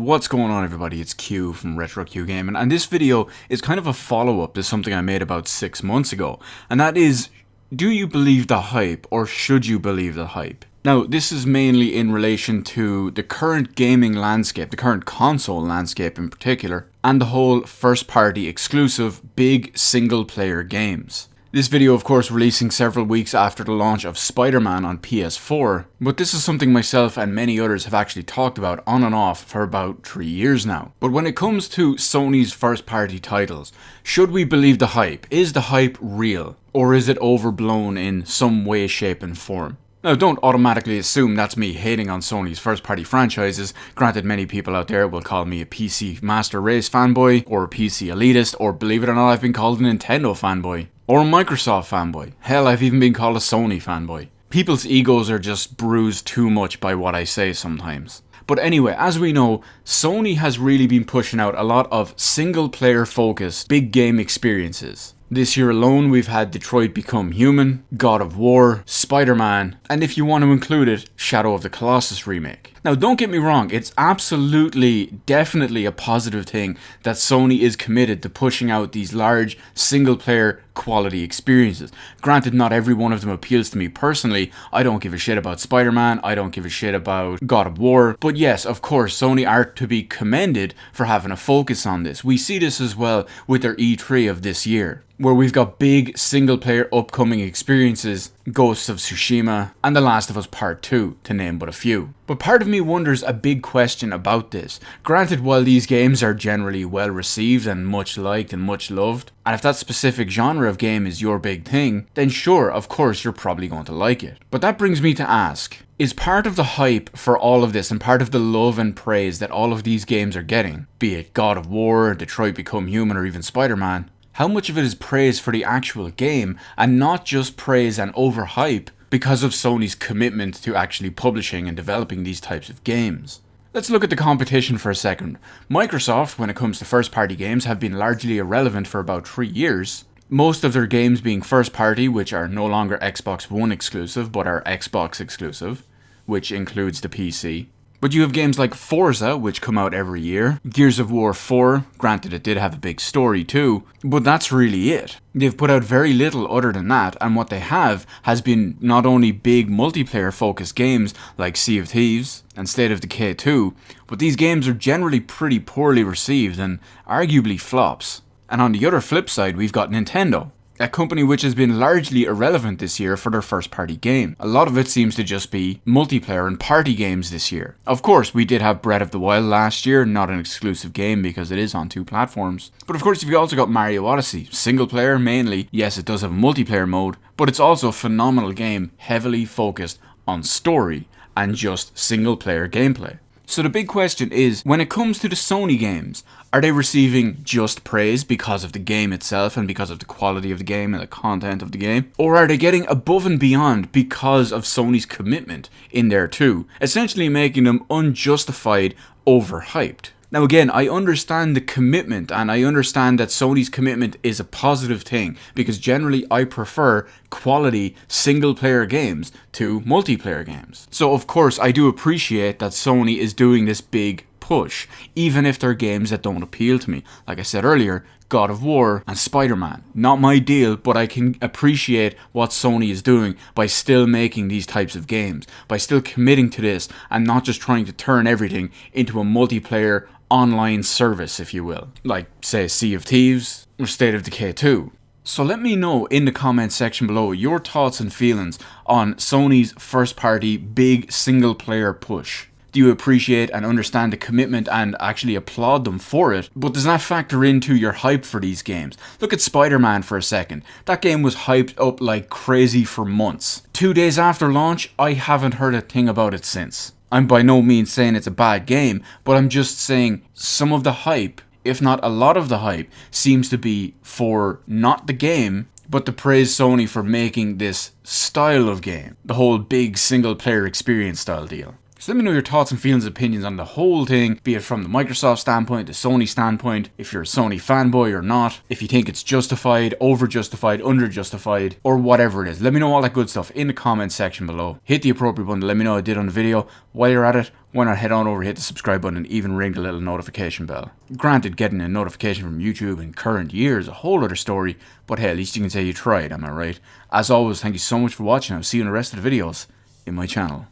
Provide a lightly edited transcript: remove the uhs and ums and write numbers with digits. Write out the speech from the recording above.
What's going on, everybody? It's Q from Retro Q Gaming, and this video is kind of a follow-up to something I made about 6 months ago, and that is, do you believe the hype, or should you believe the hype? Now, this is mainly in relation to the current gaming landscape, the current console landscape in particular, and the whole first-party exclusive big single-player games. This video, of course, releasing several weeks after the launch of Spider-Man on PS4, but this is something myself and many others have actually talked about on and off for about 3 years now. But when it comes to Sony's first-party titles, should we believe the hype? Is the hype real? Or is it overblown in some way, shape and form? Now, don't automatically assume that's me hating on Sony's first-party franchises. Granted, many people out there will call me a PC Master Race fanboy, or a PC elitist, or believe it or not, I've been called a Nintendo fanboy, or a Microsoft fanboy. Hell, I've even been called a Sony fanboy. People's egos are just bruised too much by what I say sometimes. But anyway, as we know, Sony has really been pushing out a lot of single-player focused big game experiences. This year alone, we've had Detroit Become Human, God of War, Spider-Man, and if you want to include it, Shadow of the Colossus remake. Now, don't get me wrong, it's absolutely, definitely a positive thing that Sony is committed to pushing out these large, single-player quality experiences. Granted, not every one of them appeals to me personally. I don't give a shit about Spider-Man, I don't give a shit about God of War, but yes, of course, Sony are to be commended for having a focus on this. We see this as well with their E3 of this year, where we've got big single-player upcoming experiences, Ghosts of Tsushima, and The Last of Us Part 2, to name but a few. But part of me wonders a big question about this. Granted, while these games are generally well received and much liked and much loved, and if that specific genre of game is your big thing, then sure, of course, you're probably going to like it. But that brings me to ask, is part of the hype for all of this and part of the love and praise that all of these games are getting, be it God of War, Detroit Become Human, or even Spider-Man, how much of it is praise for the actual game and not just praise and overhype because of Sony's commitment to actually publishing and developing these types of games? Let's look at the competition for a second. Microsoft, when it comes to first-party games, have been largely irrelevant for about 3 years. Most of their games being first-party, which are no longer Xbox One exclusive, but are Xbox exclusive, which includes the PC. But you have games like Forza, which come out every year, Gears of War 4, granted it did have a big story too, but that's really it. They've put out very little other than that, and what they have has been not only big multiplayer focused games like Sea of Thieves and State of Decay 2, but these games are generally pretty poorly received and arguably flops. And on the other flip side, we've got Nintendo, a company which has been largely irrelevant this year for their first-party game. A lot of it seems to just be multiplayer and party games this year. Of course, we did have Breath of the Wild last year, not an exclusive game because it is on 2 platforms. But of course, you've also got Mario Odyssey, single-player mainly. Yes, it does have a multiplayer mode, but it's also a phenomenal game, heavily focused on story and just single-player gameplay. So the big question is, when it comes to the Sony games, are they receiving just praise because of the game itself and because of the quality of the game and the content of the game? Or are they getting above and beyond because of Sony's commitment in there too, essentially making them unjustified overhyped? Now again, I understand the commitment and I understand that Sony's commitment is a positive thing because generally I prefer quality single player games to multiplayer games. So of course I do appreciate that Sony is doing this big push, even if they're games that don't appeal to me. Like I said earlier, God of War and Spider-Man. Not my deal, but I can appreciate what Sony is doing by still making these types of games, by still committing to this and not just trying to turn everything into a multiplayer online service, if you will, like say Sea of Thieves or State of Decay 2. So let me know in the comment section below your thoughts and feelings on Sony's first party big single player push. Do you appreciate and understand the commitment and actually applaud them for it? But does that factor into your hype for these games? Look at Spider-Man for a second. That game was hyped up like crazy for months. 2 days after launch, I haven't heard a thing about it since. I'm by no means saying it's a bad game, but I'm just saying some of the hype, if not a lot of the hype, seems to be for not the game, but to praise Sony for making this style of game. The whole big single player experience style deal. So let me know your thoughts and feelings and opinions on the whole thing, be it from the Microsoft standpoint, the Sony standpoint, if you're a Sony fanboy or not, if you think it's justified, over-justified, under-justified, or whatever it is. Let me know all that good stuff in the comments section below. Hit the appropriate button to let me know I did on the video. While you're at it, why not head on over, hit the subscribe button, and even ring the little notification bell. Granted, getting a notification from YouTube in current year is a whole other story, but hey, at least you can say you tried, am I right? As always, thank you so much for watching. I'll see you in the rest of the videos in my channel.